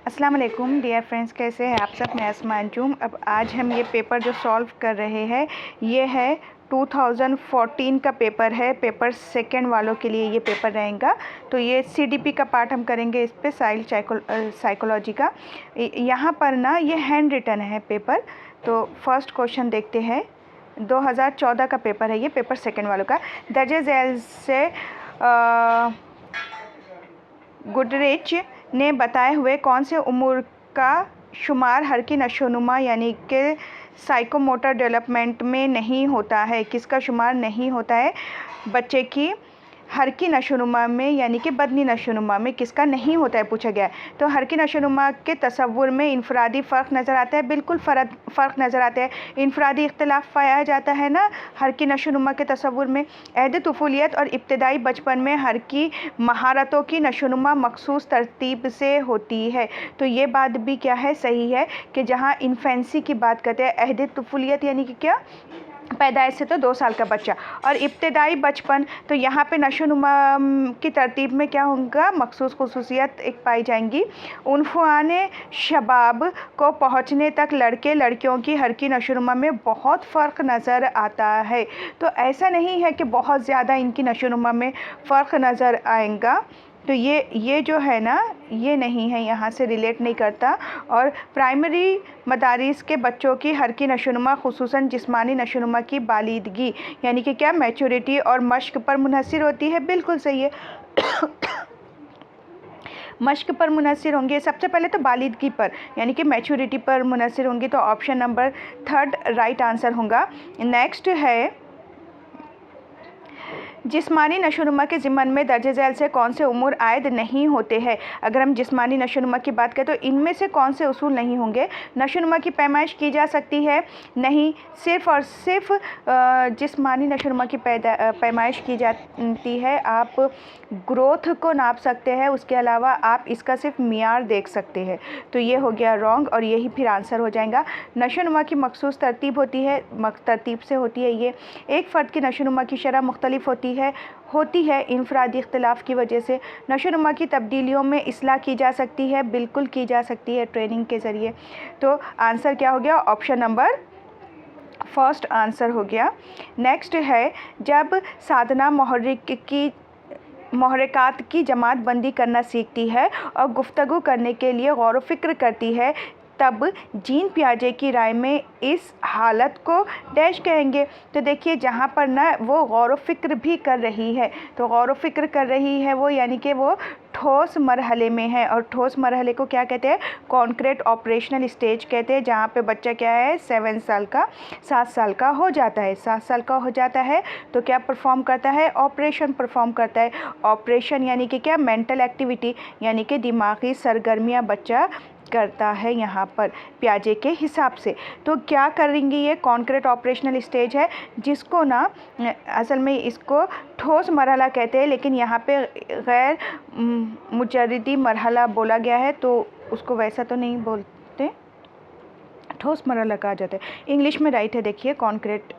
अस्सलाम वालेकुम dear friends, कैसे हैं आप सब। मैं अस्मा अंजुम। अब आज हम ये पेपर जो सॉल्व कर रहे हैं ये है 2014 का पेपर है। पेपर सेकंड वालों के लिए ये पेपर रहेगा। तो ये सीडीपी का पार्ट हम करेंगे, इस पे साइकोलॉजी का। यहाँ पर ना ये हैंड रिटन है पेपर। तो फर्स्ट क्वेश्चन देखते हैं। 2014 का पेपर है ये, पेपर सेकंड वालों का। दर्जे झैल से गुडरिच ने बताए हुए कौन से उम्र का शुमार हर की नशोनुमा यानी कि साइकोमोटर डेवलपमेंट में नहीं होता है। किसका शुमार नहीं होता है? बच्चे की हर की नशोनुमा में यानी कि बदनी नशोनुमा में किसका नहीं होता है पूछा गया है। तो हर की नशोनुमा के तसव्वुर में इनफरादी फ़र्क नज़र आता है, बिल्कुल फ़र्क नज़र आता है। इनफरादी इख्तिलाफ़ पाया जाता है ना हर की नशोनुमा के तसव्वुर में। अहद तुफूलियत और इब्तदाई बचपन में हर की महारतों की नशोनुमा मखसूस तरतीब से होती है। तो ये बात भी क्या है, सही है कि जहाँ इन्फेंसी की बात करते हैं, अहद तुफूलियत यानी कि क्या, पैदाइश से तो 2 साल का बच्चा, और इब्तदाई बचपन तो यहाँ पे नशोनुमा की तरतीब में क्या होगा, मखसूस खुसूसियत एक पाई जाएंगी। उन्फ़ाने शबाब को पहुँचने तक लड़के लड़कियों की हर की नशोनुमा में बहुत फ़र्क नज़र आता है। तो ऐसा नहीं है कि बहुत ज़्यादा इनकी नशोनुमा में फ़र्क नज़र आएगा। तो ये जो है ना, ये नहीं है, यहाँ से रिलेट नहीं करता। और प्राइमरी मदारिस के बच्चों की हर की नशोनुमा खुसूसन जिस्मानी नशोनुमा की बालिदगी यानी कि क्या, मैच्योरिटी और मश्क पर मुनहसर होती है। बिल्कुल सही है। मश्क पर मुनहसर होंगे, सबसे पहले तो बालिदगी पर यानी कि मैच्योरिटी पर मुनहसर होंगी। तो ऑप्शन नंबर 3 राइट आंसर होगा। नेक्स्ट है, जिस्मानी नशोनुमा के ज़िम्मन में दर्जे झैल से कौन से उम्र आयद नहीं होते हैं। अगर हम जिस्मानी नशोनुमा की बात करें तो इनमें से कौन से उसूल नहीं होंगे। नशोनुमा की पैमाइश की जा सकती है? नहीं, सिर्फ़ और सिर्फ जिस्मानी नशोनुमा की पैमाइश की जाती है। आप ग्रोथ को नाप सकते हैं, उसके अलावा आप इसका सिर्फ मियार देख सकते हैं। तो ये हो गया रॉन्ग और यही फिर आंसर हो जाएगा। नशोनुमा की मखसूस तरतीब होती है, तरतीब से होती है। ये एक फ़र्द की नशोनुमा की शरह मुख्तलिफ होती है इनफरादी इख्तिलाफ़ की वजह से। नशोनुमा की तब्दीलियों में इस्लाह की जा सकती है, बिल्कुल की जा सकती है ट्रेनिंग के ज़रिए। तो आंसर क्या हो गया? ऑप्शन नंबर फर्स्ट आंसर हो गया। नेक्स्ट है, जब साधना महर्रिकात की जमात बंदी करना सीखती है और गुफ्तगू करने के लिए गौर व फिक्र करती है, तब जीन पियाजे की राय में इस हालत को डैश कहेंगे। तो देखिए, जहाँ पर ना वो गौर व फिक्र भी कर रही है, तो गौर व फिक्र कर रही है वो यानी कि वो ठोस मरहले में है। और ठोस मरहले को क्या कहते हैं? कॉन्क्रीट ऑपरेशनल स्टेज कहते हैं, जहाँ पे बच्चा क्या है, 7 साल का हो जाता है। 7 साल का हो जाता है तो क्या परफॉर्म करता है? ऑपरेशन परफॉर्म करता है। ऑपरेशन यानी कि क्या, मेंटल एक्टिविटी यानी कि दिमागी सरगर्मियाँ बच्चा करता है यहाँ पर पियाजे के हिसाब से। तो क्या करेंगे, ये कॉन्क्रीट ऑपरेशनल स्टेज है, जिसको ना असल में इसको ठोस मरहला कहते हैं, लेकिन यहाँ पे गैर मुजर्रदी मरहला बोला गया है, तो उसको वैसा तो नहीं बोलते, ठोस मरहला कहा जाता है। इंग्लिश में राइट है, देखिए कॉन्क्रीट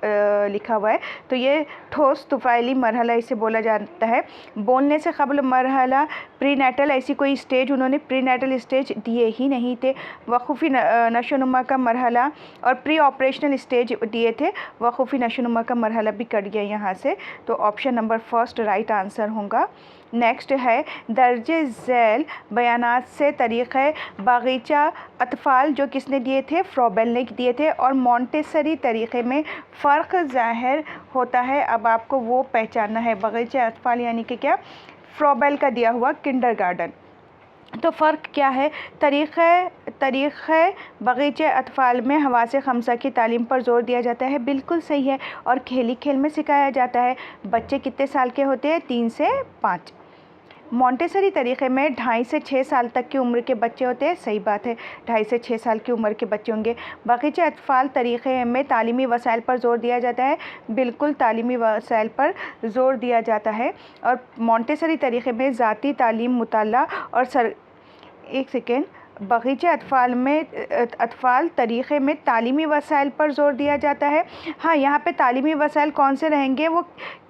लिखा हुआ है। तो ये ठोस तुफ़ाइली मरहला इसे बोला जाता है। बोलने से क़ब्ल मरहला प्रीनेटल, ऐसी कोई स्टेज उन्होंने प्रीनेटल स्टेज दिए ही नहीं थे। वक़ूफ़ी नशोनुमा का मरहला और प्री ऑपरेशनल स्टेज दिए थे। वक़ूफ़ी नशोनुमा का मरहला भी कट गया यहाँ से। तो option number first right answer होगा। नेक्स्ट है, दर्जे झैल बयानात से तरीक़े बागीचा अतफ़ाल जो किसने दिए थे? फ्रॉबेल ने दिए थे। और मॉन्टेसरी तरीक़े में फ़र्क ज़ाहिर होता है। अब आपको वो पहचानना है। बागीचा अतफ़ाल यानी कि क्या, फ्रॉबेल का दिया हुआ किंडरगार्टन। तो फ़र्क क्या है? तरीक़े बगीचे अतफ़ाल में हवासे ख़म्सा की तालीम पर ज़ोर दिया जाता है, बिल्कुल सही है। और खेल खेल में सिखाया जाता है। बच्चे कितने साल के होते हैं? 3 से 5। मॉन्टेसरी तरीक़े में 2.5 से 6 साल तक की उम्र के बच्चे होते हैं, सही बात है, 2.5 से 6 साल की उम्र के बच्चे होंगे। बागीचे अतफ़ाल तरीक़े में तालीमी वसाइल पर ज़ोर दिया जाता है, बिल्कुल तालीमी वसाइल पर ज़ोर दिया जाता है। और मॉन्टेसरी तरीक़े में ज़ाती तालीम, मुताला और बगीचे अतफ़ाल तरीक़े में तालीमी वसाइल पर ज़ोर दिया जाता है। हाँ, यहाँ पे तालीमी वसाइल कौन से रहेंगे? वो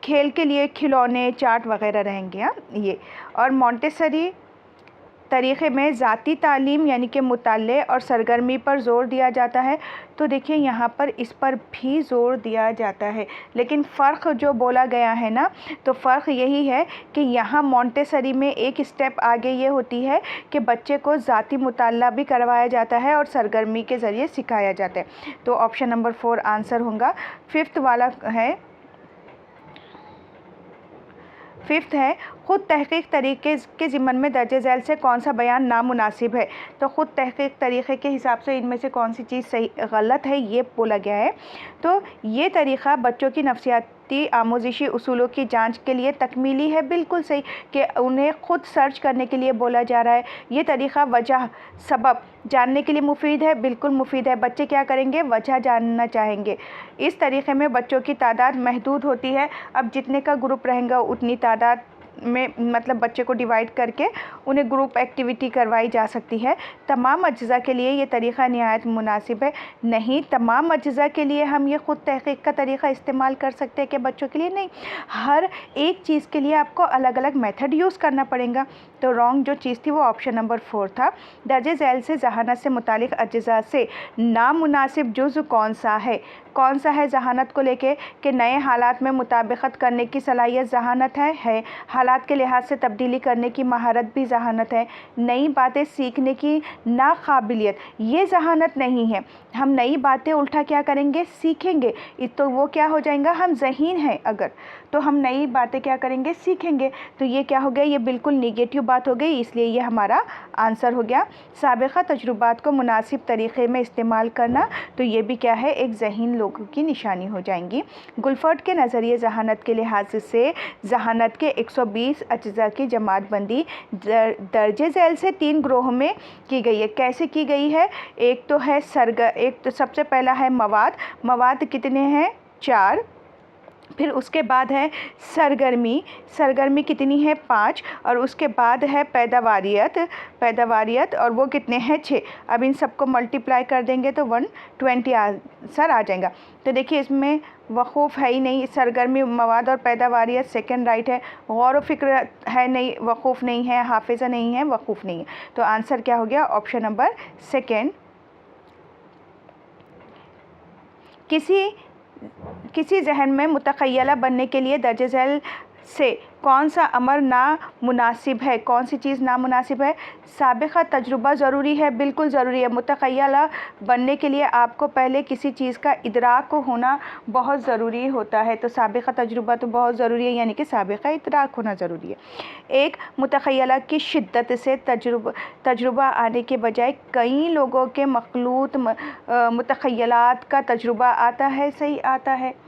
खेल के लिए खिलौने, चार्ट वग़ैरह रहेंगे। हाँ, ये। और मॉन्टेसरी तरीक़े में ज़ाती तालीम यानी कि मुताले और सरगर्मी पर ज़ोर दिया जाता है। तो देखिए यहाँ पर इस पर भी ज़ोर दिया जाता है, लेकिन फ़र्क जो बोला गया है ना, तो फ़र्क यही है कि यहाँ मॉन्टेसरी में एक स्टेप आगे ये होती है कि बच्चे को ज़ाती मुताला भी करवाया जाता है और सरगर्मी के ज़रिए सिखाया जाता है। तो ऑप्शन नंबर 4 आंसर होगा। फिफ्थ है ख़ुद तहक़ीक़ तरीक़े के ज़िम्मन में दर्ज झैल से कौन सा बयान नामुनासिब है। तो ख़ुद तहक़ीक़ तरीक़े के हिसाब से इनमें से कौन सी चीज़ सही गलत है ये बोला गया है। तो ये तरीक़ा बच्चों की नफ्सियाती आमोज़िशी उसूलों की जांच के लिए तकमीली है, बिल्कुल सही, कि उन्हें ख़ुद सर्च करने के लिए बोला जा रहा है। ये तरीक़ा वजह सबब जानने के लिए मुफीद है, बिल्कुल मुफीद है। बच्चे क्या करेंगे, वजह जानना चाहेंगे। इस तरीक़े में बच्चों की तादाद महदूद होती है। अब जितने का ग्रुप रहेगा उतनी तादाद में मतलब बच्चे को डिवाइड करके उन्हें ग्रुप एक्टिविटी करवाई जा सकती है। तमाम अज्ज़ा के लिए ये तरीक़ा निहायत मुनासिब है। नहीं, तमाम अज्ज़ा के लिए हम ये ख़ुद तहक़ीक़ का तरीक़ा इस्तेमाल कर सकते हैं कि बच्चों के लिए नहीं, हर एक चीज़ के लिए आपको अलग अलग मेथड यूज़ करना पड़ेगा। तो रॉन्ग जो चीज़ थी वो ऑप्शन नंबर 4 था। दर्ज झैल से ज़हानत से मुतालिक अज्ज़ा से नामुनासिब जुज़ कौन सा है। कौन सा है ज़हानत को लेके कि नए हालात में मुताबिकत करने की सलाहियत ज़हानत है। हालात के लिहाज से तब्दीली करने की महारत भी ज़हानत है। नई बातें सीखने की नाकाबिलियत ये ज़हानत नहीं है। हम नई बातें उल्टा क्या करेंगे, सीखेंगे, तो वो क्या हो जाएगा, हम ज़हीन हैं अगर, तो हम नई बातें क्या करेंगे, सीखेंगे। तो ये क्या हो गया, ये बिल्कुल नेगेटिव बात हो गई, इसलिए ये हमारा आंसर हो गया। साबिक़ा तजुर्बात को मुनासिब तरीक़े में इस्तेमाल करना, तो ये भी क्या है, एक ज़हीन लोगों की निशानी हो जाएंगी। गुलफर्ड के नज़रिए ज़हानत के लिहाज से ज़हानत के 120 अज्ज़ा की जमात बंदी दर्ज झैल से 3 ग्रोह में की गई है। कैसे की गई है, एक तो सबसे पहला है मवाद कितने हैं, 4। फिर उसके बाद है सरगर्मी कितनी है, 5। और उसके बाद है पैदावारियत और वो कितने हैं, 6। अब इन सबको मल्टीप्लाई कर देंगे तो 120 आंसर आ जाएगा। तो देखिए इसमें वक़ूफ़ है ही नहीं, सरगर्मी, मवाद और पैदावारियत सेकंड राइट है। गौर व फ़िक्र है नहीं, वक़ूफ़ नहीं है। हाफिज़ा नहीं है, वक़ूफ़ नहीं है। तो आंसर क्या हो गया, ऑप्शन नंबर 2। किसी जहन में मुतख़य्यला बनने के लिए दर्ज झैल से कौन सा अमर नामुनासिब है। कौन सी चीज़ नामुनासिब है, साबिक़ा तजुर्बा ज़रूरी है, बिल्कुल ज़रूरी है। मुतख़य्यला बनने के लिए आपको पहले किसी चीज़ का इदराक होना बहुत ज़रूरी होता है। तो साबिक़ा तजुर्बा तो बहुत ज़रूरी है, यानी कि साबिक़ा इदराक होना ज़रूरी है। एक मुतख़य्यला की शिद्दत से तजुर्बा आने के बजाय कई लोगों के मखलूत मुतख़य्यलात का तजुर्बा आता है, सही आता है।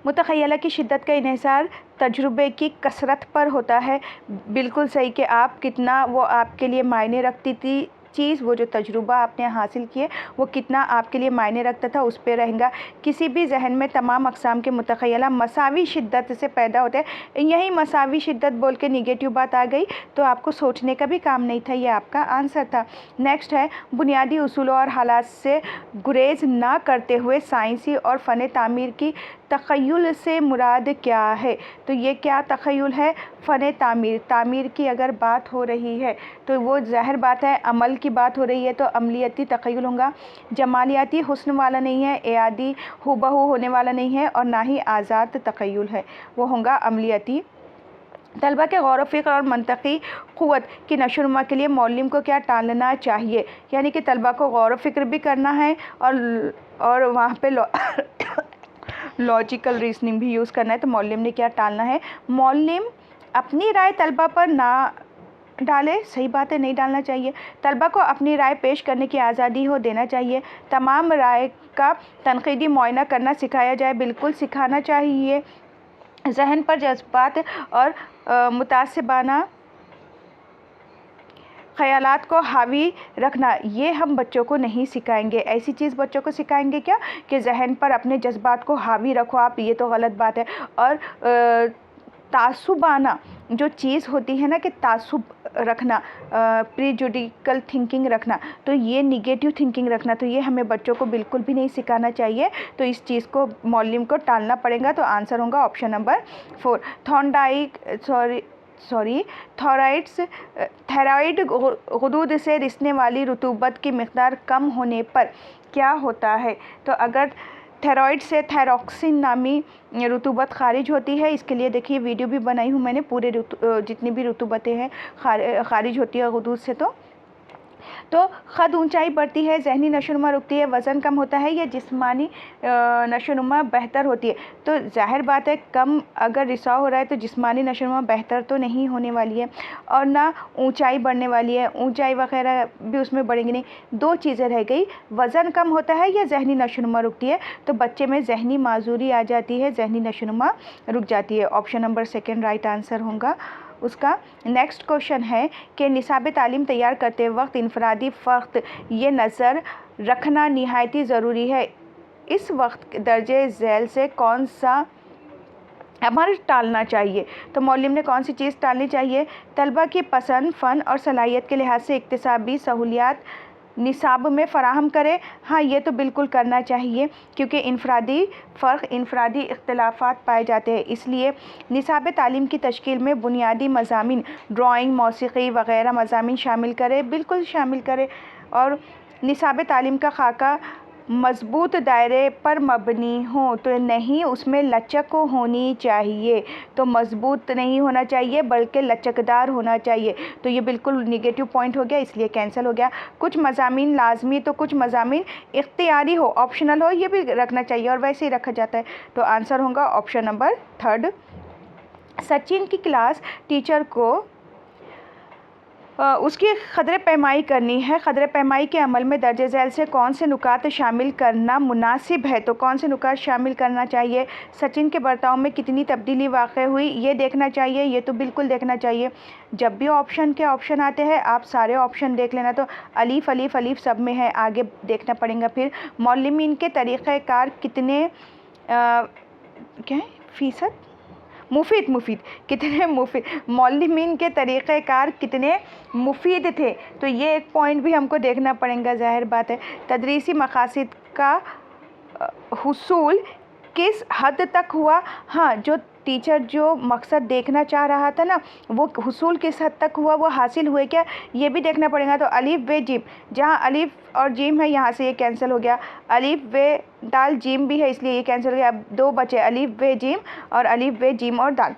मुतख़य्यला की शिद्दत का इन्हिसार तजुर्बे की कसरत पर होता है, बिल्कुल सही, कि आप कितना वो आपके लिए मायने रखती थी चीज़, वो जो तजुर्बा आपने हासिल किए वो कितना आपके लिए मायने रखता था, उस पर रहेगा। किसी भी जहन में तमाम अक़साम के मुतख़य्यला मसावी शिद्दत से पैदा होते हैं। यही मसावी शिद्दत बोल के निगेटिव बात आ गई, तो आपको सोचने का भी काम नहीं था, ये आपका आंसर था। नेक्स्ट है बुनियादी उसूलों और हालात से गुरेज ना करते हुए साइंसी और फ़न तामीर की तख़य्युल से मुराद क्या है। तो ये क्या तख़य्युल है, फ़न तामीर की अगर बात हो रही है तो वो ज़ाहिर बात है अमल की बात हो रही है, तो अमलियती तख़य्युल होगा। जमालियाती हुस्न वाला नहीं है, एआदी हुबहू होने वाला नहीं है, और ना ही आज़ाद तख़य्युल है, वो होगा अमलियती। तलबा के गौर व फ़िक्र और मंतक़ी क़ुव्वत की नशोनुमा के लिए मौल्लिम को क्या टालना चाहिए। यानी कि तलबा को गौर व फ़िक्र भी करना है और वहाँ पे लॉजिकल रीजनिंग भी यूज़ करना है। तो मौल्लिम ने क्या टालना है, मौल्लिम अपनी राय तलबा पर ना डाले, सही बात है, नहीं डालना चाहिए। तलबा को अपनी राय पेश करने की आज़ादी हो देना चाहिए। तमाम राय का तनक़ीदी मुआयना करना सिखाया जाए, बिल्कुल सिखाना चाहिए। जहन पर जज्बात और मुतासिबाना ख़यालात को हावी रखना, ये हम बच्चों को नहीं सिखाएंगे। ऐसी चीज़ बच्चों को सिखाएंगे क्या कि जहन पर अपने जज्बात को हावी रखो आप, ये तो गलत बात है। और तासुबाना जो चीज़ होती है ना, कि तासुब रखना, प्रीजुडिकल थिंकिंग रखना, तो ये निगेटिव थिंकिंग रखना, तो ये हमें बच्चों को बिल्कुल भी नहीं सिखाना चाहिए। तो इस चीज़ को मौल्लिम को टालना पड़ेगा। तो आंसर होगा ऑप्शन नंबर 4। थायराइड गुदूद से रिसने वाली रुतूबत की मिक़दार कम होने पर क्या होता है? तो अगर थायराइड से थायरॉक्सिन नामी रुतूबत खारिज होती है, इसके लिए देखिए वीडियो भी बनाई हूँ मैंने, पूरे जितनी भी रुतूबतें हैं खारिज होती है गुदूद से। तो ख़द ऊंचाई बढ़ती है, जहनी नशोनुमा रुकती है, वज़न कम होता है या जिस्मानी नशोनुमा बेहतर होती है? तो जाहिर बात है कम अगर रिसाव हो रहा है तो जिस्मानी नशोनुमा बेहतर तो नहीं होने वाली है और ना ऊंचाई बढ़ने वाली है, ऊंचाई वगैरह भी उसमें बढ़ेंगी नहीं। दो चीज़ें रह गई, वज़न कम होता है या जहनी नशोनुमा रुकती है? तो बच्चे में जहनी माजूरी आ जाती है, जहनी नशोनुमा रुक जाती है। ऑप्शन नंबर 2 राइट आंसर होगा उसका। नेक्स्ट क्वेश्चन है कि निसाब तालीम तैयार करते वक्त इनफरादी फ़र्क ये नज़र रखना निहायती ज़रूरी है, इस वक्त दर्जे झैल से कौन सा हमारे टालना चाहिए? तो मौलिम ने कौन सी चीज़ टालनी चाहिए? तलबा की पसंद, फ़न और सलाहियत के लिहाज से इक्तिसाबी सहूलियात निसाब में फ़राहम करें। हाँ, ये तो बिल्कुल करना चाहिए क्योंकि इनफरादी फ़र्क, इनफरादी इख्तिलाफ़ात पाए जाते हैं, इसलिए निसाब तालीम की तश्कील में बुनियादी मज़ामीन ड्राइंग, मौसीक़ी वग़ैरह मज़ामीन शामिल करें, बिल्कुल शामिल करें। और निसाब तालीम का खाका मज़बूत दायरे पर मबनी हो तो नहीं, उसमें लचक होनी चाहिए। तो मज़बूत नहीं होना चाहिए बल्कि लचकदार होना चाहिए। तो ये बिल्कुल नेगेटिव पॉइंट हो गया, इसलिए कैंसिल हो गया। कुछ मज़ामीन लाजमी तो कुछ मज़ामीन इख्तियारी हो, ऑप्शनल हो, ये भी रखना चाहिए और वैसे ही रखा जाता है। तो आंसर होगा ऑप्शन नंबर 3। सचिन की क्लास टीचर को उसकी क़द्र पैमाई करनी है। क़द्र पैमाई के अमल में दर्ज झैल से कौन से नुकात शामिल करना मुनासिब है? तो कौन से नुकात शामिल करना चाहिए? सचिन के बर्ताव में कितनी तब्दीली वाक़ हुई, ये देखना चाहिए, ये तो बिल्कुल देखना चाहिए। जब भी ऑप्शन आते हैं आप सारे ऑप्शन देख लेना। तो अलीफ़ अलीफ़ अलीफ़ सब में है, आगे देखना पड़ेगा। फिर मौलिमीन के तरीक़ाकार कितने क्या है फ़ीसद मुफीद कितने मुफीद, मौलिमीन के तरीक़ेकार कितने मुफीद थे? तो ये एक पॉइंट भी हमको देखना पड़ेगा, ज़ाहिर बात है। तदरीसी मक़ासिद का हुसूल किस हद तक हुआ? हाँ, जो टीचर जो मकसद देखना चाह रहा था ना, वो हुसूल किस हद तक हुआ, वो हासिल हुए क्या, ये भी देखना पड़ेगा। तो अलीफ़ व जीम, जहाँ अलीफ़ और जीम है यहाँ से ये कैंसिल हो गया। अलीफ़ व दाल जीम भी है इसलिए ये कैंसिल हो गया। अब 2 बचे, अलीफ़ व जीम और अलीफ़ व जीम और दाल।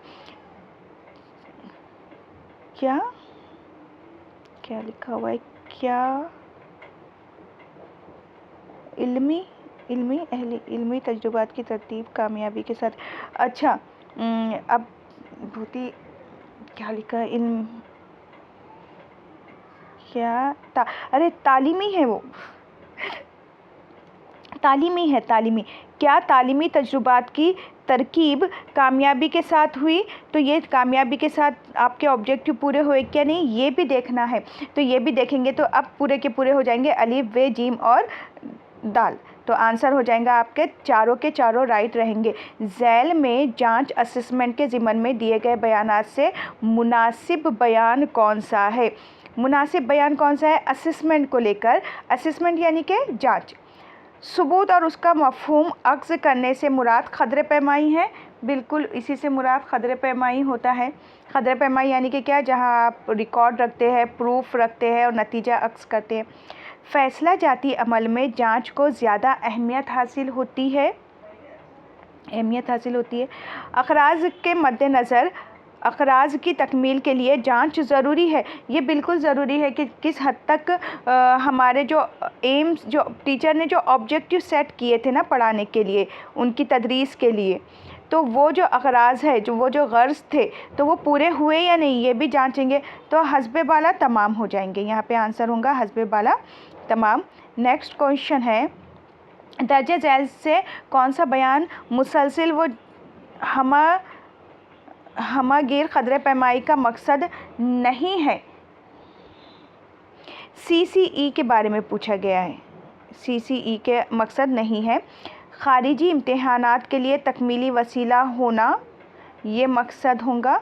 क्या क्या लिखा हुआ है? क्या इल्मी तजुर्बात की तरतीब कामयाबी के साथ। अच्छा, अब भूती क्या लिखा है? अरे तालीमी है, वो तालीमी है, तालीमी। क्या तालीमी तजुर्बात की तरकीब कामयाबी के साथ हुई? तो ये कामयाबी के साथ आपके ऑब्जेक्टिव पूरे हुए क्या नहीं, ये भी देखना है। तो ये भी देखेंगे तो अब पूरे के पूरे हो जाएंगे, अलीफ़ व जीम और दाल। तो आंसर हो जाएगा आपके चारों के चारों राइट रहेंगे। झैल में जांच असेसमेंट के ज़िम्मन में दिए गए बयानात से मुनासिब बयान कौन सा है? मुनासिब बयान कौन सा है असेसमेंट को लेकर? असेसमेंट यानी कि जांच। सबूत और उसका मफ़हूम अक्स करने से मुराद क़द्र पैमाई है, बिल्कुल इसी से मुराद क़द्र पैमाई होता है। क़द्र पैमाई यानी कि क्या, जहां आप रिकॉर्ड रखते हैं, प्रूफ रखते हैं और नतीजा अक्स करते हैं। फ़ैसला जाती अमल में जांच को ज़्यादा अहमियत हासिल होती है। अखराज के मद्देनज़र अखराज की तकमील के लिए जांच ज़रूरी है। ये बिल्कुल ज़रूरी है कि किस हद तक हमारे जो एम्स, जो टीचर ने जो ऑब्जेक्टिव सेट किए थे ना पढ़ाने के लिए, उनकी तदरीस के लिए, तो वो जो अखराज है, जो वो जो गर्ज़ थे, तो वो पूरे हुए या नहीं, ये भी जांचेंगे। तो हस्बे बाला तमाम हो जाएंगे। यहाँ पे आंसर होगा हस्बे बाला तमाम। नेक्स्ट क्वेश्चन है, दर्जे झैल से कौन सा बयान मुसलसिल व हमागिर क़द्र पैमाई का मकसद नहीं है? CCE के बारे में पूछा गया है। CCE के मकसद नहीं है। ख़ारिजी इम्तिहानात के लिए तकमीली वसीला होना ये मकसद होगा।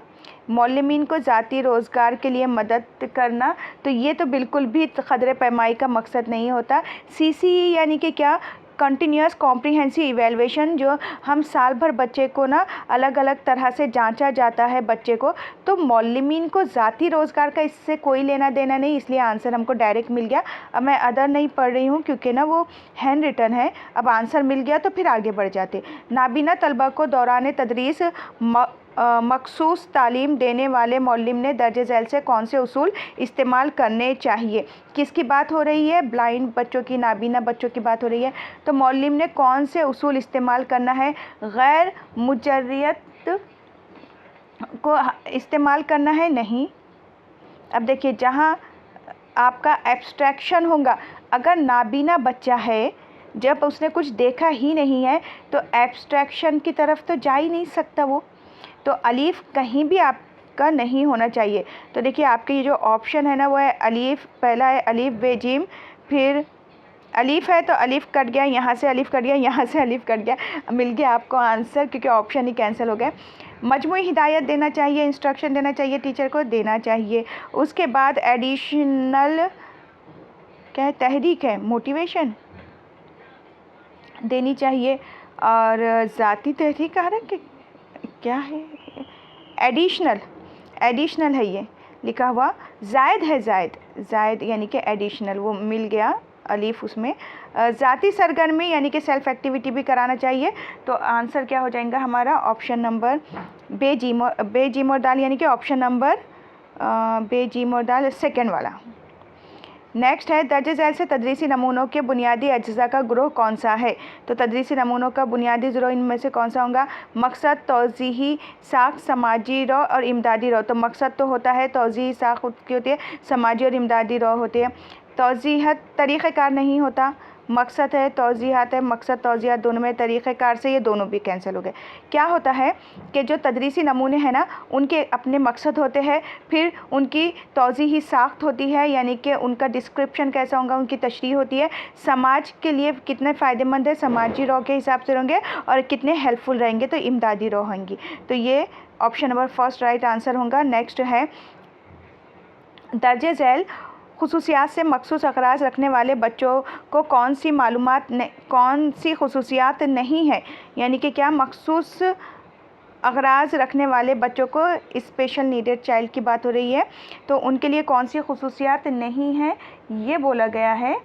मौलिमीन को ज़ाती रोज़गार के लिए मदद करना, तो ये तो बिल्कुल भी क़द्र पैमाई का मकसद नहीं होता। CCE यानी कि क्या, कंटिन्यूअस कॉम्प्रिहेंसिव इवैल्यूएशन, जो हम साल भर बच्चे को ना अलग अलग तरह से जांचा जाता है बच्चे को। तो मौलमीन को ज़ाती रोज़गार का इससे कोई लेना देना नहीं, इसलिए आंसर हमको डायरेक्ट मिल गया। अब मैं अदर नहीं पढ़ रही हूँ क्योंकि ना वो हैंड रिटन है। अब आंसर मिल गया तो फिर आगे बढ़ जाते। नाबीना तलबा को दौरान तदरीस मखसूस तालीम देने वाले मौलिम ने दर्ज झैल से कौन से उसूल इस्तेमाल करने चाहिए। किसकी बात हो रही है? ब्लाइंड बच्चों की, नाबीना बच्चों की बात हो रही है। तो मौलिम ने कौन से उसूल इस्तेमाल करना है? गैर मुजर्रियत को इस्तेमाल करना है? नहीं। अब देखिए, जहाँ आपका एब्स्ट्रैक्शन होगा, अगर नाबीना बच्चा है, जब उसने कुछ देखा ही नहीं है तो एब्स्ट्रैक्शन की तरफ तो जा ही नहीं सकता वो। तो अलीफ कहीं भी आपका नहीं होना चाहिए। तो देखिए, आपके ये जो ऑप्शन है ना वो है अलीफ, पहला है अलीफ बेजीम, फिर अलीफ है तो अलीफ कट गया, यहाँ से अलीफ कट गया, यहाँ से अलीफ कट गया, मिल गया आपको आंसर क्योंकि ऑप्शन ही कैंसिल हो गए। मजमूई हिदायत देना चाहिए, इंस्ट्रक्शन देना चाहिए, टीचर को देना चाहिए। उसके बाद एडिशनल क्या है? तहरीक है, मोटिवेशन देनी चाहिए। और ज़ाती तहरीक आ रहा है, क्या है? एडिशनल है, ये लिखा हुआ जायद है, जायद यानी कि एडिशनल, वो मिल गया अलीफ उसमें। ज़ाती सरगर्मी यानी कि सेल्फ एक्टिविटी भी कराना चाहिए। तो आंसर क्या हो जाएगा हमारा? ऑप्शन नंबर बेजीम और दाल, यानी कि ऑप्शन नंबर बेजीम और दाल, सेकेंड वाला। नेक्स्ट है, दर्ज झैल से तदरीसी नमूनों के बुनियादी अज्जा का ग्रोह कौन सा है? तो तदरीसी नमूनों का बुनियादी ज़रो इनमें से कौन सा होगा? मकसद, तौज़ीही साख, समाजी रो और इमदादी रो। तो मकसद तो होता है, तौज़ीही साख की होती है, समाजी और इमदादी रो होती है। तौज़ीहत तरीक़ेकार नहीं होता, मकसद है, तौज़ीहात है, मकसद तौज़ीहात दोनों में तरीक़ेकार से ये दोनों भी कैंसिल हो गए। क्या होता है कि जो तदरीसी नमूने हैं ना, उनके अपने मकसद होते हैं, फिर उनकी तौज़ीही साख्त होती है, यानी कि उनका डिस्क्रिप्शन कैसा होगा, उनकी तशरीह होती है, समाज के लिए कितने फ़ायदेमंद है, समाजी रो के हिसाब से होंगे, और कितने हेल्पफुल रहेंगे, तो इमदादी रो होंगी। तो ये option number first right answer होगा। नेक्स्ट है, दर्ज झैल खुसूसियात से मखसूस अगराज़ रखने वाले बच्चों को कौन सी खुसूसियात नहीं है, यानी कि क्या मखसूस अगराज़ रखने वाले बच्चों को, स्पेशल नीडेड चाइल्ड की बात हो रही है, तो उनके लिए कौन सी खुसूसियात नहीं है ये बोला गया है।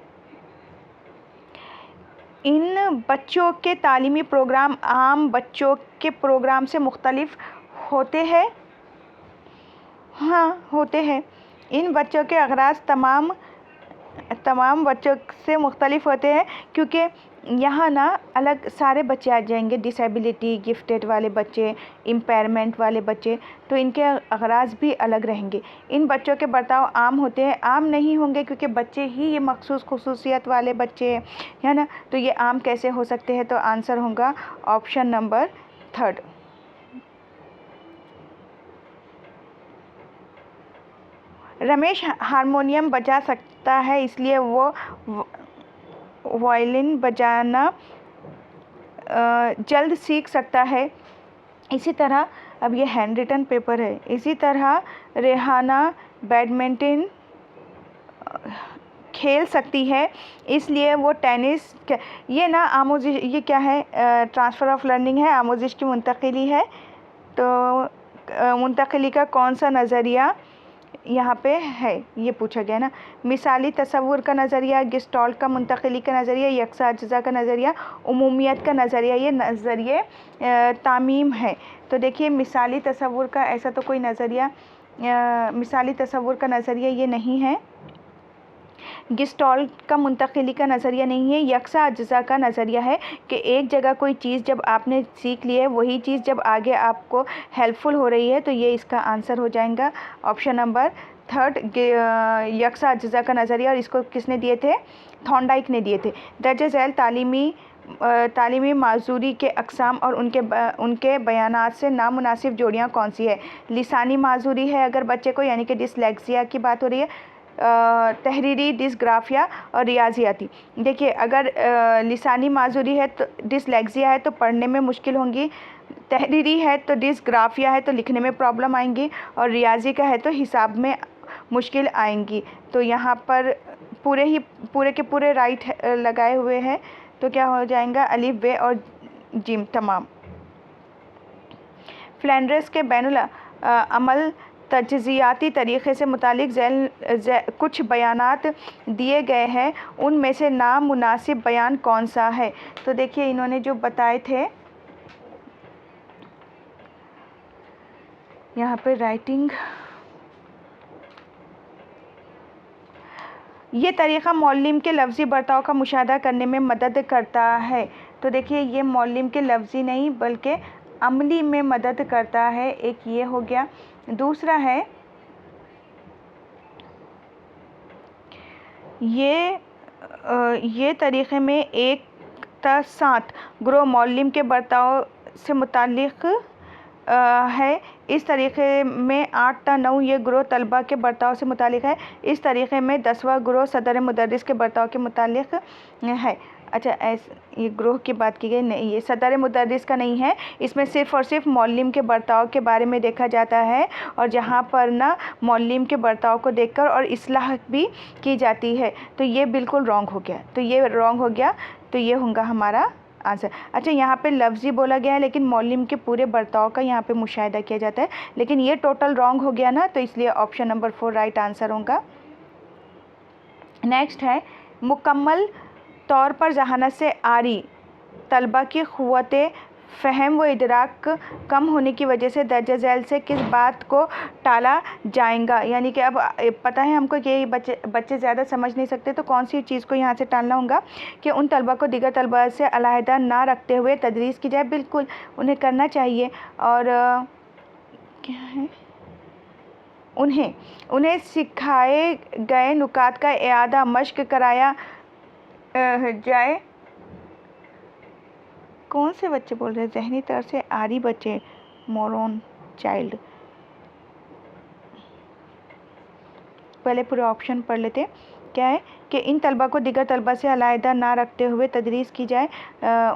इन बच्चों के तालीमी प्रोग्राम आम बच्चों के प्रोग्राम से मुख्तलिफ होते हैं। हाँ, होते हैं। इन बच्चों के अगराज़ तमाम बच्चों से मुख्तलिफ होते हैं, क्योंकि यहाँ ना अलग सारे बच्चे आ जाएंगे, डिसेबिलिटी, गिफ्टेड वाले बच्चे, इम्पेयरमेंट वाले बच्चे, तो इनके अगराज़ भी अलग रहेंगे। इन बच्चों के बर्ताव आम होते हैं, आम नहीं होंगे क्योंकि बच्चे ही ये मखसूस खुसूसियत वाले बच्चे हैं, है ना। तो ये आम कैसे हो सकते हैं? तो आंसर होगा option number third. Ramesh harmonium बजा सकता है, इसलिए वो वायलिन बजाना जल्द सीख सकता है। इसी तरह, अब ये हैंड रिटन पेपर है, इसी तरह रेहाना बैडमिंटन खेल सकती है, इसलिए वो टेनिस, ये ना आमोजिश, ये क्या है? ट्रांसफ़र ऑफ लर्निंग है, आमोजिश की मुंतकिली है। तो मुंतकिली का कौन सा नज़रिया यहाँ पे है, ये पूछा गया ना। मिसाली तसव्वुर का नज़रिया, गेस्टाल्ट का मुंतकिली का नज़रिया, यकसा अज्जा का नज़रिया, उमूमियत का नज़रिया, ये नज़रिए तामीम है। तो देखिए, मिसाली तसव्वुर का ऐसा तो कोई नज़रिया, मिसाली तसव्वुर का नज़रिया ये नहीं है, गेस्टाल्ट का मुंतकिली का नज़रिया नहीं है, यकसा अज्जा का नज़रिया है कि एक जगह कोई चीज़ जब आपने सीख ली है, वही चीज़ जब आगे आपको हेल्पफुल हो रही है, तो ये इसका आंसर हो जाएगा ऑप्शन नंबर थर्ड, यकसा अज्जा का नज़रिया। और इसको किसने दिए थे? थॉर्नडाइक ने दिए थे। दर्ज झैल तालीमी माजूरी के अक़साम और उनके बयानात से नामुनासिब जोड़ियाँ कौन सी है? लिसानी माजूरी है अगर बच्चे को, यानी कि डिसलेक्सिया की बात हो रही है, तहरीरी डिसग्राफिया और रियाजियाती। देखिए, अगर लिसानी माजूरी है तो डिसलेक्सिया है तो पढ़ने में मुश्किल होंगी, तहरीरी है तो डिसग्राफिया है तो लिखने में प्रॉब्लम आएंगी, और रियाजी का है तो हिसाब में मुश्किल आएंगी। तो यहाँ पर पूरे के पूरे राइट लगाए हुए हैं। तो क्या हो जाएगा, अलिफ, बे और जिम तमाम। फ्लैंडर्स के बैनुल अमल तज्ज़ियाती तरीक़े से मुतालिक कुछ बयानात दिए गए हैं, उनमें से नामुनासिब बयान कौन सा है। तो देखिए इन्होंने जो बताए थे, यहाँ पे राइटिंग, ये तरीक़ा मौलिम के लफ्ज़ी बर्ताव का मुशाहदा करने में मदद करता है। तो देखिए ये मौलिम के लफ्ज़ी नहीं बल्कि अमली में मदद करता है, एक ये हो गया। दूसरा है ये तरीक़े में एक ता 7 ग्रोह मौलिम के बर्ताव से मुतालिक है। इस तरीक़े में 8 ता 9 ये ग्रोह तलबा के बर्ताव से मुतालिक है। इस तरीक़े में 10वां ग्रोह सदर मुदर्रिस के बर्ताव के मुतालिक है। अच्छा, ये ग्रोह की बात की गई नहीं, ये सदर मुदर्रिस का नहीं है, इसमें सिर्फ़ और सिर्फ मौलिम के बर्ताव के बारे में देखा जाता है, और जहाँ पर ना मौलिम के बर्ताव को देखकर और इस्लाह भी की जाती है। तो ये बिल्कुल रॉन्ग हो गया, तो ये रॉन्ग हो गया, तो ये होगा हमारा आंसर। अच्छा, यहाँ पे लफ्ज़ी बोला गया है लेकिन मौलिम के पूरे बर्ताव का यहाँ पे मुशाहिदा किया जाता है, लेकिन ये टोटल रॉन्ग हो गया ना, तो इसलिए ऑप्शन नंबर 4 राइट आंसर होगा। नेक्स्ट है, मुकम्मल तौर पर जहानत से आरी तलबा की क़ुव्वत फ़हम व इदराक कम होने की वजह से दर्ज झैल से किस बात को टाला जाएगा। यानी कि अब पता है हमको कि बच्चे ज़्यादा समझ नहीं सकते, तो कौन सी चीज़ को यहाँ से टालना होगा कि उन तलबा को दीगर तलबा से अलहदा ना रखते हुए तदरीस की जाए। बिल्कुल उन्हें करना चाहिए, और क्या है, उन्हें सिखाए गए नुकात का इआदा मश्क कराया जाए। कौन से बच्चे बोल रहे हैं, ज़हनी तौर से आरी बच्चे, मोरन चाइल्ड। पहले पूरे ऑप्शन पढ़ लेते। क्या है कि इन तलबा को दीगर तलबा से अलहदा ना रखते हुए तदरीस की जाए,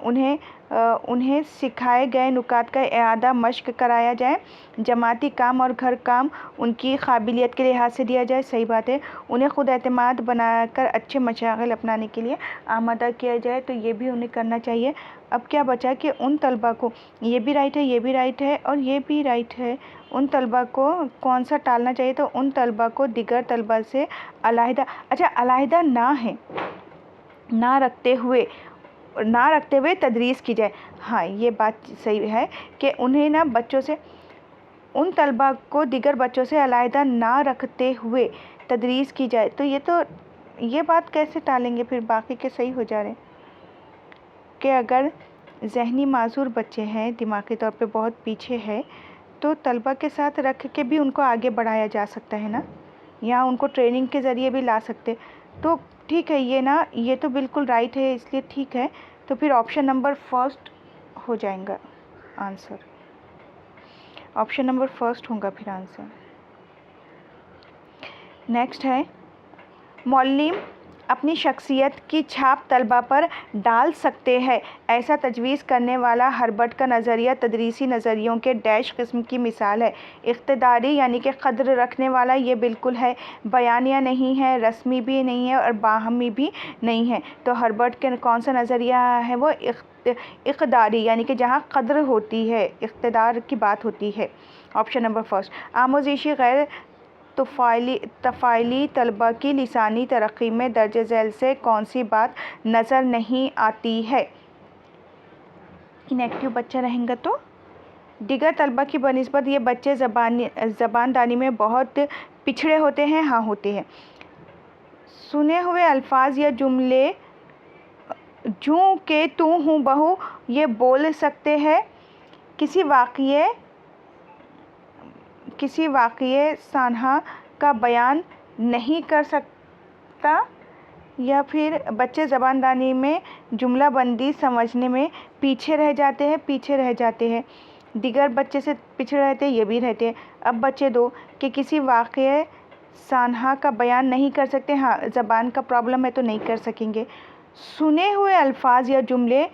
उन्हें सिखाए गए नुकात का इआदा मश्क कराया जाए, जमाती काम और घर काम उनकी काबिलियत के लिहाज से दिया जाए। सही बात है। उन्हें ख़ुद एतमाद बनाकर अच्छे मशागिल अपनाने के लिए आमादा किया जाए, तो ये भी उन्हें करना चाहिए। अब क्या बचा कि उन तलबा को, ये भी राइट है, ये भी राइट है और ये भी राइट है, उन तलबा को कौन सा टालना चाहिए, तो उन तलबा को दिगर तलबा से अलहदा, अच्छा अलहदा ना है, ना रखते हुए तदरीस की जाए। हाँ, ये बात सही है कि उन्हें ना बच्चों से, उन तलबा को दिगर बच्चों से अलहदा ना रखते हुए तदरीस की जाए। तो ये बात कैसे टालेंगे, फिर बाकी के सही हो जा रहे हैं कि अगर ज़हनी माजूर बच्चे हैं, दिमागी तौर पे बहुत पीछे है, तो तलबा के साथ रख के भी उनको आगे बढ़ाया जा सकता है ना, या उनको ट्रेनिंग के ज़रिए भी ला सकते। तो ठीक है, ये तो बिल्कुल राइट है, इसलिए ठीक है। तो फिर ऑप्शन नंबर फर्स्ट हो जाएगा आंसर, ऑप्शन नंबर फर्स्ट होगा फिर आंसर। नेक्स्ट है, मौलिम अपनी शख्सियत की छाप तलबा पर डाल सकते हैं, ऐसा तजवीज़ करने वाला हर्बर्ट का नज़रिया तदरीसी नज़रियों के डैश किस्म की मिसाल है। इक़्तिदारी यानी कि क़द्र रखने वाला, ये बिल्कुल है, बयानिया नहीं है, रस्मी भी नहीं है और बाहमी भी नहीं है। तो हर्बर्ट के कौन सा नज़रिया है, वो इक़्तिदारी यानी कि जहाँ क़द्र होती है, इक़्तिदार की बात होती है। Option number first. आमोज़िशी गैर तफ़ाइली तलबा की लिसानी तरक्की में दर्ज झैल से कौन सी बात नज़र नहीं आती है। इनएक्टिव बच्चा रहेगा तो दिगर तलबा की बनिस्बत ये बच्चे ज़बानदानी में बहुत पिछड़े होते हैं। हाँ, होते हैं। सुने हुए अल्फाज या जुमले जूँ के तू हूँ बहू ये बोल सकते हैं, किसी वाक़ये सानहा का बयान नहीं कर सकता, या फिर बच्चे ज़बानदानी में जुमला बंदी समझने में पीछे रह जाते हैं। दिगर बच्चे से पिछड़े रहते हैं, ये भी रहते हैं। अब बच्चे दो कि किसी वाक़ये सानहा का बयान नहीं कर सकते। हाँ, ज़बान का प्रॉब्लम है तो नहीं कर सकेंगे। सुने हुए अल्फाज या जुमले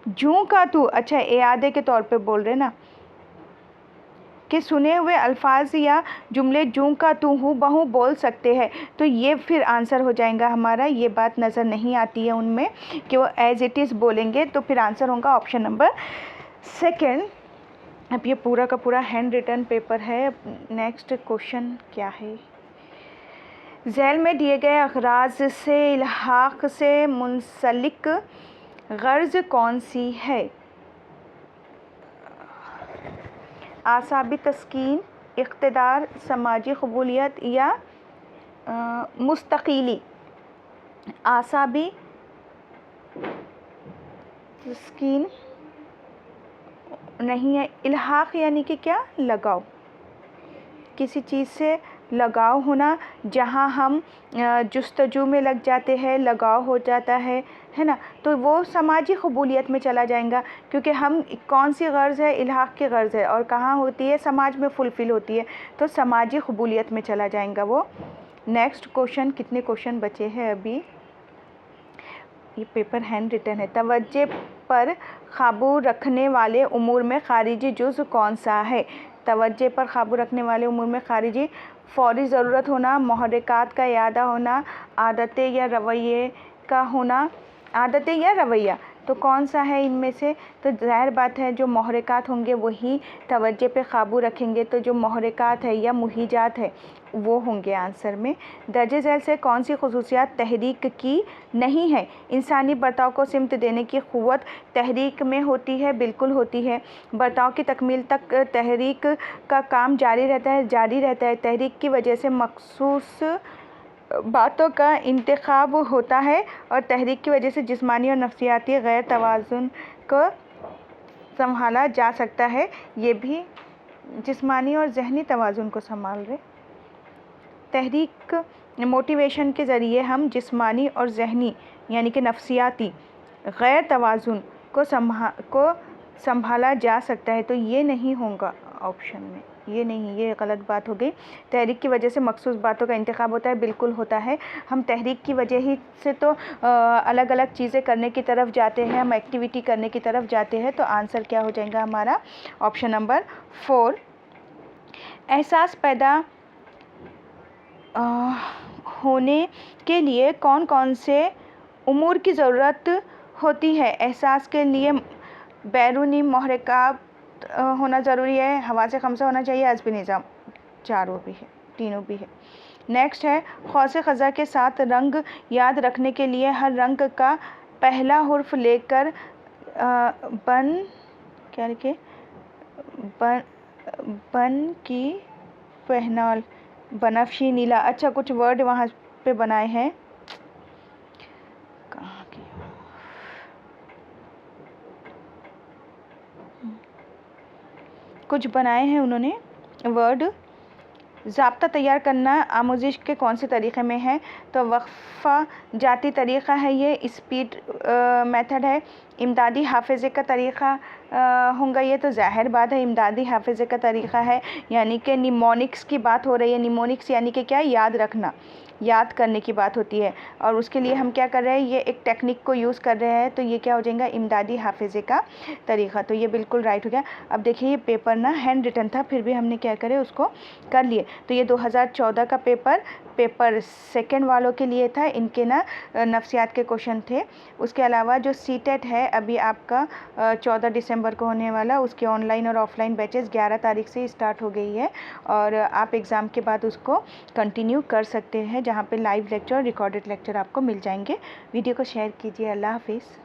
जूँ का तू, अच्छा इआदे के तौर पे बोल रहे ना कि सुने हुए अल्फाज या जुमले जूं का तू हूँ बहू बोल सकते हैं। तो ये फिर आंसर हो जाएगा हमारा। ये बात नज़र नहीं आती है उनमें कि वो एज़ इट इज़ बोलेंगे, तो फिर आंसर होगा ऑप्शन नंबर सेकेंड। अब ये पूरा का पूरा हैंड रिटन पेपर है। नेक्स्ट क्वेश्चन क्या है? झैल में दिए गए अखराज से इल्हाक से मुंसलिक गर्ज कौन सी है? आसाबी तस्कीन, इक़्तिदार, समाजी कबूलियत या मुस्तक़िली। आसाबी तस्कीन नहीं है। इल्हाक यानी कि क्या? लगाव, किसी चीज़ से लगाव होना, जहाँ हम जुस्तजू में लग जाते हैं, लगाव हो जाता है ना, तो वो समाजी कबूलियत में चला जाएगा, क्योंकि हम कौन सी गर्ज़ है? इल्हाक की गर्ज़ है, और कहाँ होती है? समाज में फुलफ़िल होती है, तो समाजी कबूलियत में चला जाएगा वो। नेक्स्ट क्वेश्चन, कितने क्वेश्चन बचे हैं अभी? ये पेपर हैंड रिटन है। तवज्जो पर काबू रखने वाले उमूर में खारिजी जुज़ कौन सा है? तवज्जो पर काबू रखने वाले उमूर में खारिजी फ़ौरी ज़रूरत होना, मुहर्रिकात का इयादा होना, आदतें या रवैये का होना। आदतें या रवैया, तो कौन सा है इनमें से? तो ज़ाहिर बात है जो मुहर्रिकात होंगे वही तवज्जो पे काबू रखेंगे, तो जो मुहर्रिकात है या मुहीजात है वो होंगे आंसर में। दर्जे झैल से कौन सी खसूसियात तहरीक की नहीं है? इंसानी बर्ताव को सिमत देने की क़ुव्वत तहरीक में होती है, बिल्कुल होती है। बर्ताव की तकमील तक तहरीक का काम जारी रहता है। तहरीक की वजह से मखसूस बातों का इंतखाब होता है, और तहरीक की वजह से जिस्मानी और नफ्सियाती गैर तवाज़ुन को संभाला जा सकता है। ये भी जिस्मानी और जहनी तवाज़ुन को संभाल रहे। तहरीक मोटिवेशन के ज़रिए हम जिस्मानी और जहनी यानी कि नफ्सियाती गैर तवाज़ुन को संभाला जा सकता है, तो ये नहीं होगा ऑप्शन में, ये नहीं, ये गलत बात हो गई। तहरीक की वजह से मखसूस बातों का इंतखाब होता है, बिल्कुल होता है। हम तहरीक की वजह ही से तो अलग अलग चीज़ें करने की तरफ जाते हैं, हम एक्टिविटी करने की तरफ जाते हैं, तो आंसर क्या हो जाएगा हमारा? Option number 4। एहसास पैदा होने के लिए कौन कौन से उमूर की ज़रूरत होती है? एहसास के लिए बैरूनी मुहर्रिकात होना ज़रूरी है, हवा से खमसा होना चाहिए, अज़्बी निज़ाम, चारों भी है, तीनों भी है। नेक्स्ट है खौस ख़ज़ा के साथ रंग याद रखने के लिए हर रंग का पहला हुर्फ लेकर क्या लिखे? बन की पहनाल, बनफशी, नीला। अच्छा, कुछ वर्ड वहाँ पे बनाए हैं, कहाँ के? कुछ बनाए हैं उन्होंने वर्ड। ज़ाब्ता तैयार करना आमोजिश के कौन से तरीक़े में है? तो वक्फ़ा जाती तरीक़ा है, ये स्पीड मेथड है। इमदादी हाफ़िज़े का तरीक़ा होगा ये, तो ज़ाहिर बात है इमदादी हाफ़िज़े का तरीक़ा है, यानी कि निमोनिक्स की बात हो रही है। निमोनिक्स यानी कि क्या? याद रखना, याद करने की बात होती है, और उसके लिए हम क्या कर रहे हैं? ये एक टेक्निक को यूज़ कर रहे हैं, तो ये क्या हो जाएगा? इमदादी हाफ़िज़े का तरीक़ा। तो ये बिल्कुल राइट हो गया। अब देखिए ये पेपर ना हैंड रिटन था, फिर भी हमने क्या करे उसको कर लिए। तो ये 2014 का पेपर सेकंड वालों के लिए था, इनके ना नफ्सियात के क्वेश्चन थे। उसके अलावा जो सीटेट है अभी आपका 14 दिसंबर को होने वाला, उसके ऑनलाइन और ऑफ़लाइन बैचेस 11 तारीख से स्टार्ट हो गई है, और आप एग्ज़ाम के बाद उसको कंटिन्यू कर सकते हैं, जहाँ पे लाइव लेक्चर और रिकॉर्डेड लेक्चर आपको मिल जाएंगे। वीडियो को शेयर कीजिए। अल्लाह हाफिज़।